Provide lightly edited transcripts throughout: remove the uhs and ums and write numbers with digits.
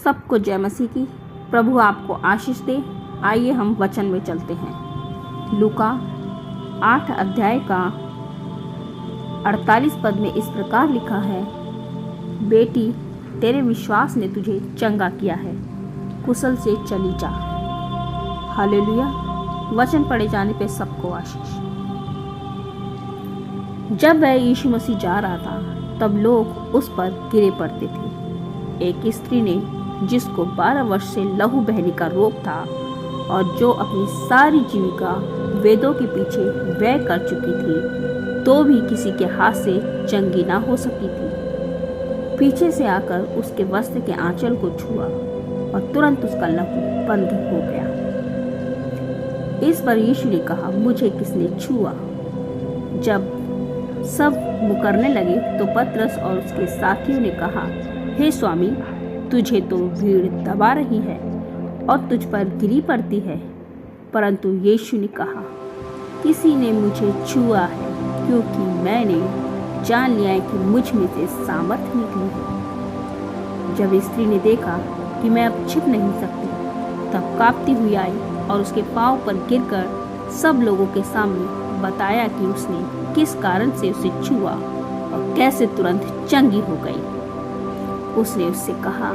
सबको जय मसीह की। प्रभु आपको आशीष दे। आइए हम वचन में चलते हैं। लूका 8 अध्याय का 48 पद में इस प्रकार लिखा है, बेटी तेरे विश्वास ने तुझे चंगा किया है, कुशल से चली जा। हालेलुया। वचन पढ़े जाने पे सबको आशीष। जब वह यीशु मसीह जा रहा था तब लोग उस पर गिरे पड़ते थे। एक स्त्री ने, जिसको 12 वर्ष से लहू बहने का रोग था और जो अपनी सारी जीविका वेदों के पीछे व्यय कर चुकी थी, तो भी किसी के हाथ से चंगी ना हो सकी थी, पीछे से आकर उसके वस्त्र के आंचल को छुआ और तुरंत उसका लहू बंद हो गया। इस पर यीशु ने कहा, मुझे किसने छुआ? जब सब मुकरने लगे तो पतरस और उसके साथियों ने कहा, हे स्वामी, तुझे तो भीड़ दबा रही है और तुझ पर गिरी पड़ती है। परंतु यीशु ने कहा, किसी ने मुझे छुआ है, क्योंकि मैंने जान लिया है कि मुझ में से सामर्थ निकली है। जब स्त्री ने देखा कि मैं अब छिप नहीं सकती, तब कांपती हुई आई और उसके पांव पर गिरकर सब लोगों के सामने बताया कि उसने किस कारण से उसे छुआ और कैसे तुरंत चंगी हो गई। उसने उससे कहा,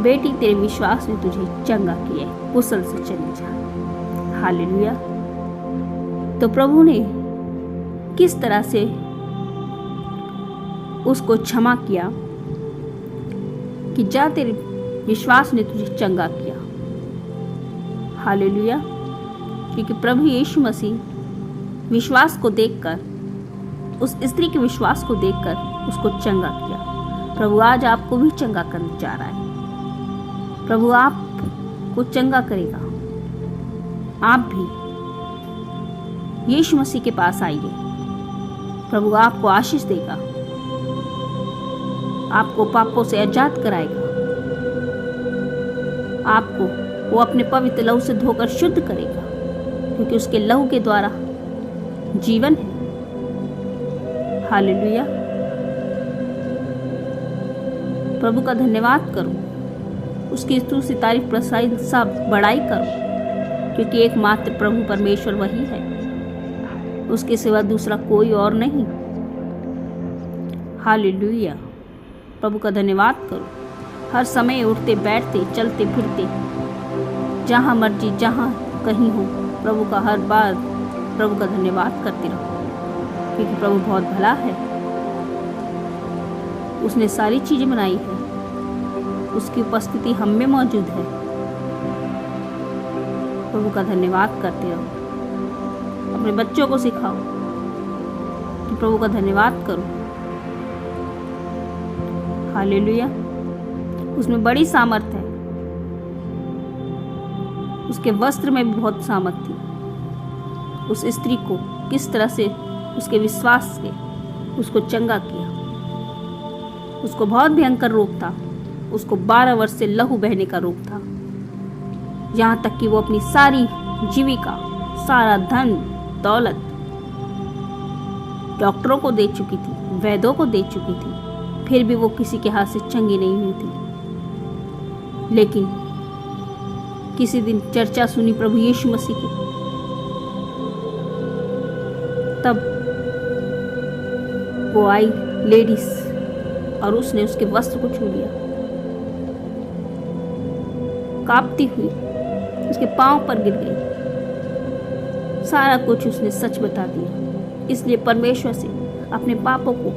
बेटी तेरे विश्वास ने तुझे चंगा किया, कुशल से चली जा। हालेलुया। तो प्रभु ने किस तरह से उसको क्षमा किया कि जा, तेरे विश्वास ने तुझे चंगा किया। हालेलुया। क्योंकि प्रभु यीशु मसीह विश्वास को देखकर, उस स्त्री के विश्वास को देखकर उसको चंगा किया। प्रभु आज आपको भी चंगा करने जा रहा है। प्रभु आपको चंगा करेगा। आप भी यीशु मसीह के पास आइए। प्रभु आपको आशीष देगा, आपको पापों से आजाद कराएगा, आपको वो अपने पवित्र लहू से धोकर शुद्ध करेगा, क्योंकि उसके लहू के द्वारा जीवन है। हालेलुया। प्रभु का धन्यवाद करो, उसकी स्तुति तारीफ प्रशंसा बड़ाई करो, क्योंकि एकमात्र प्रभु परमेश्वर वही है, उसके सिवा दूसरा कोई और नहीं। हालेलुया। प्रभु का धन्यवाद करो। हर समय उठते बैठते चलते फिरते, जहाँ मर्जी जहाँ कहीं हो, प्रभु का हर बार प्रभु का धन्यवाद करते रहो, क्योंकि प्रभु बहुत भला है। उसने सारी चीजें बनाई है, उसकी उपस्थिति हम में मौजूद है। प्रभु का धन्यवाद करते रहो। अपने बच्चों को सिखाओ कि प्रभु का धन्यवाद करो। हालेलुया। उसमें बड़ी सामर्थ है, उसके वस्त्र में भी बहुत सामर्थ थी। उस स्त्री को किस तरह से उसके विश्वास से उसको चंगा किया। उसको बहुत भयंकर रोग था, उसको 12 वर्ष से लहू बहने का रोग था, यहाँ तक कि वो अपनी सारी जीविका, सारा धन दौलत डॉक्टरों को दे चुकी थी, वैद्यों को दे चुकी थी, फिर भी वो किसी के हाथ से चंगी नहीं हुई थी। लेकिन किसी दिन चर्चा सुनी प्रभु यीशु मसीह की, तब वो आई लेडीज और उसने उसके वस्त्र को छू लिया। कांपती हुई उसके पांव पर गिर गई। सारा कुछ उसने सच बता दिया। इसलिए परमेश्वर से अपने पापों को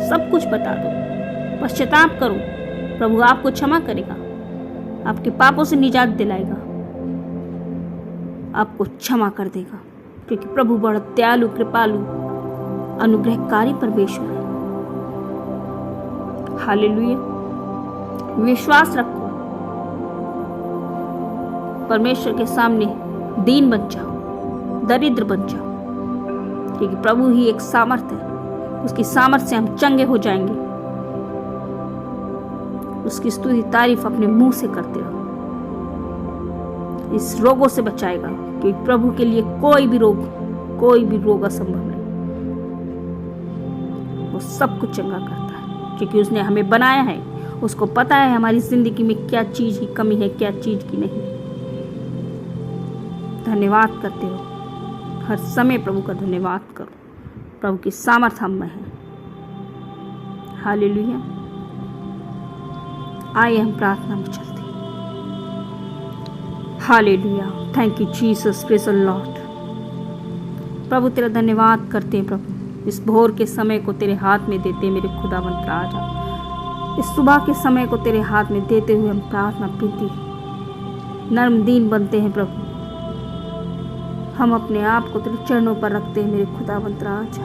सब कुछ बता दो, पश्चाताप करो, प्रभु आपको क्षमा करेगा, आपके पापों से निजात दिलाएगा, आपको क्षमा कर देगा, क्योंकि प्रभु बड़ा दयालु, कृपालु, अनुग्रहकारी परमेश्वर है। हालेलुया। विश्वास रखो, परमेश्वर के सामने दीन बन जाओ, दरिद्र बन जाओ, क्योंकि प्रभु ही एक सामर्थ है। उसकी सामर्थ से हम चंगे हो जाएंगे। उसकी स्तुति तारीफ अपने मुंह से करते रहो। इस रोगों से बचाएगा, क्योंकि प्रभु के लिए कोई भी रोग असंभव नहीं। वो सब कुछ चंगा करता है, क्योंकि उसने हमें बनाया है उसको पता है हमारी ज़िंदगी में क्या चीज़ की कमी है, क्या चीज़ की नहीं। धन्यवाद करते हो हर समय, प्रभु का धन्यवाद करो। प्रभु की सामर्थ हम में है। हालेलुया। आइए हम प्रार्थना में चलते हैं। Hallelujah. Thank you Jesus, praise the lord. प्रभु तेरा धन्यवाद करते हैं प्रभु, इस भोर के समय को तेरे हाथ में देते मेरे खुदावंत राजा, इस सुबह के समय को तेरे हाथ में देते हुए हम प्रार्थना पीती नर्म दीन बनते हैं प्रभु। हम अपने आप को तेरे चरणों पर रखते हैं मेरे खुदावंत राजा।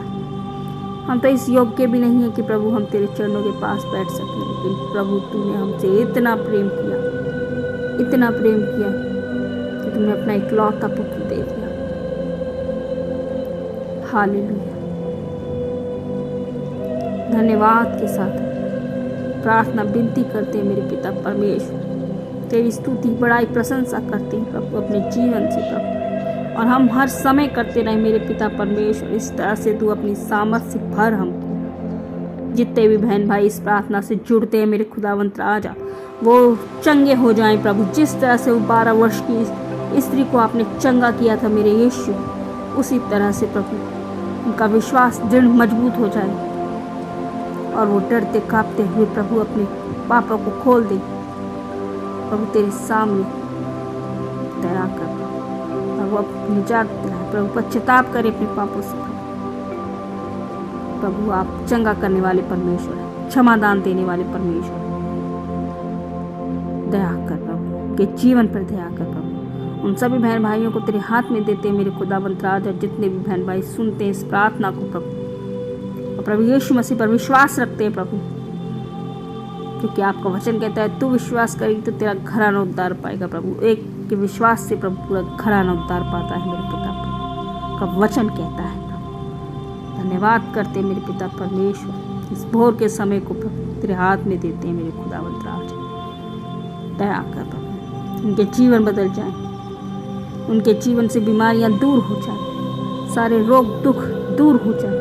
हम तो इस योग्य भी नहीं है कि प्रभु हम तेरे चरणों के पास बैठ सकें, लेकिन प्रभु तूने हमसे इतना प्रेम किया, इतना प्रेम किया कि तुमने अपना इकलौता पुत्र दे दिया। हालेलुया। धन्यवाद के साथ प्रार्थना विनती करते हैं मेरे पिता परमेश्वर, तेरी स्तुति बड़ाई प्रशंसा करते हैं प्रभु अपने जीवन से प्रभु, और हम हर समय करते रहे मेरे पिता परमेश्वर। इस तरह से तू अपनी सामर्थ से भर हमको। जितने भी बहन भाई इस प्रार्थना से जुड़ते हैं मेरे खुदावंत राजा, वो चंगे हो जाएं प्रभु। जिस तरह से वो 12 वर्ष की स्त्री को आपने चंगा किया था मेरे यीशु, उसी तरह से प्रभु उनका विश्वास दृढ़ मजबूत हो जाए और वो डरते कांपते हुए प्रभु अपने पापों को खोल दे प्रभु तेरे सामने दया कर प्रभु, अपनी निजात दिलाए प्रभु, पश्चाताप करे अपने पापों से प्रभु। आप चंगा करने वाले परमेश्वर हैं, क्षमादान देने वाले परमेश्वर। दया कर प्रभु, के जीवन पर दया कर प्रभु। उन सभी बहन भाइयों को तेरे हाथ में देते मेरे खुदावंत राजा, जितने भी बहन भाई सुनते हैं इस प्रार्थना को प्रभु, और प्रभु यीशु मसीह पर विश्वास रखते हैं प्रभु, क्योंकि आपका वचन कहता है तू विश्वास करेगी तो तेरा घराना उद्धार पाएगा प्रभु। एक के विश्वास से प्रभु पूरा घराना उद्धार पाता है मेरे पिता का वचन कहता है प्रभु। धन्यवाद करते मेरे पिता परमेश्वर, इस भोर के समय को प्रभु तेरे हाथ में देते हैं मेरे खुदावंत राजा। दया कर प्रभु, उनके जीवन बदल जाए, उनके जीवन से बीमारियां दूर हो जाए, सारे रोग दुख दूर हो जाए,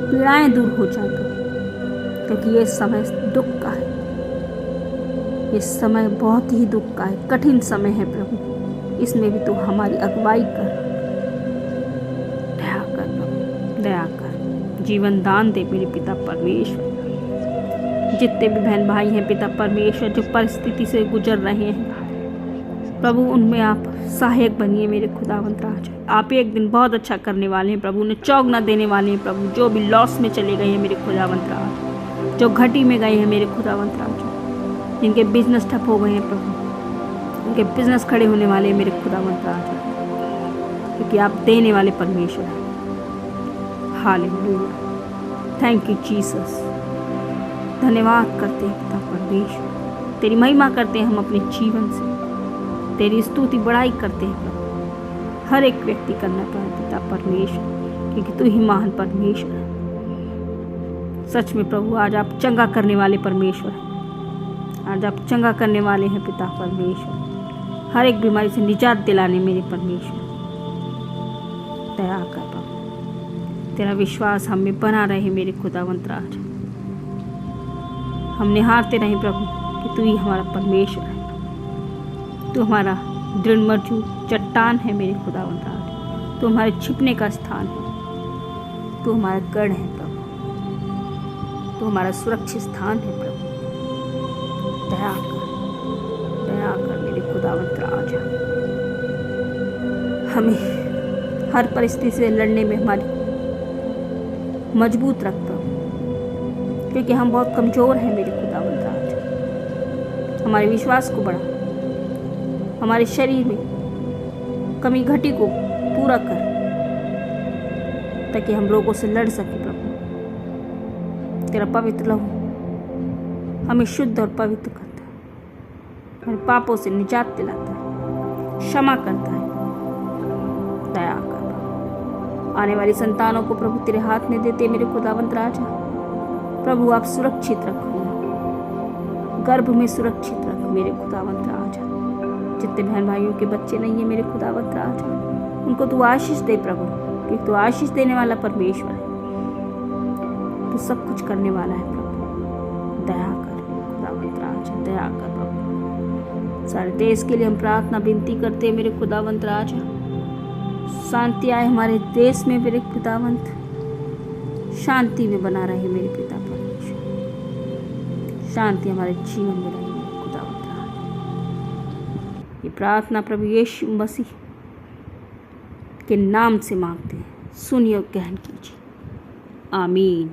पीड़ाएं दूर हो जाए प्रभु, क्योंकि ये समय दुख का है, ये समय बहुत ही दुख का है, कठिन समय है प्रभु। इसमें भी तू हमारी अगुवाई कर, दया कर प्रभु, दया कर, जीवन दान दे मेरे पिता परमेश्वर। जितने भी बहन भाई हैं पिता परमेश्वर जो परिस्थिति से गुजर रहे हैं प्रभु, उनमें आप सहायक बनिए मेरे खुदावंत राजा। आप एक दिन बहुत अच्छा करने वाले हैं प्रभु, उन्हें चौगना देने वाले हैं प्रभु। जो भी लॉस में चले गए हैं मेरे खुदावंत राजा, जो घटी में गए हैं मेरे खुदावंत राजा, जिनके बिजनेस ठप हो गए हैं प्रभु, उनके बिजनेस खड़े होने वाले हैं मेरे खुदावंत राजा, क्योंकि आप देने वाले परमेश्वर हैं। हालेलुया। Thank you Jesus. धन्यवाद करते हैं पिता परमेश्वर, तेरी महिमा करते हैं हम अपने जीवन से, तेरी स्तुति बड़ाई करते हैं प्रभु। हर एक व्यक्ति करना पाए पिता परमेश्वर, क्योंकि तू ही महान परमेश्वर है। सच में प्रभु आज आप चंगा करने वाले परमेश्वर हैं, आज आप चंगा करने वाले हैं पिता परमेश्वर। हर एक बीमारी से निजात दिलाने मेरे परमेश्वर, दया कर प्रभु। तेरा विश्वास हम में बना रहे मेरे खुदावंत राजा। हम निहारते रहे प्रभु कि तू ही हमारा परमेश्वर है, तू हमारा दृढ़ मजबूत चट्टान है मेरे खुदावंत राजा, तू हमारे छिपने का स्थान है, तू हमारा गढ़ है प्रभु, तू हमारा सुरक्षित स्थान है प्रभु। दया कर मेरे खुदावंत राजा। हमें हर परिस्थिति से लड़ने में हमारी मजबूत रखता हूँ, क्योंकि हम बहुत कमज़ोर हैं मेरे खुदावंत राजा। हमारे विश्वास को बढ़ा, हमारे शरीर में कमी घटी को पूरा कर, ताकि हम लोगों से लड़ सके प्रभु। तेरा पवित्र लहू हमें शुद्ध और पवित्र करता है, हमारे पापों से निजात दिलाता है, क्षमा करता है। दया कर। आने वाली संतानों को प्रभु तेरे हाथ में देते मेरे खुदावंत राजा। प्रभु आप सुरक्षित रखो, गर्भ में सुरक्षित रख मेरे खुदावंत राजा। जितने बहन भाइयों के बच्चे नहीं है मेरे खुदावंत राजा, उनको तू आशीष दे प्रभु, क्योंकि तू आशीष देने वाला परमेश्वर है, तू सब कुछ करने वाला है प्रभु। दया कर खुदावंत राजा। हटाकर प्रभु। सारे देश के लिए हम प्रार्थना विनती करते हैं मेरे खुदावंत राजा, शांति आए हमारे देश में मेरे खुदावंत, शांति में बना रहे मेरे पिता परमेश्वर, शांति हमारे जीवन में रहे मेरे खुदावंत राजा। ये प्रार्थना प्रभु यीशु मसीह के नाम से मांगते हैं, सुनिए और ग्रहण कीजिए। आमीन।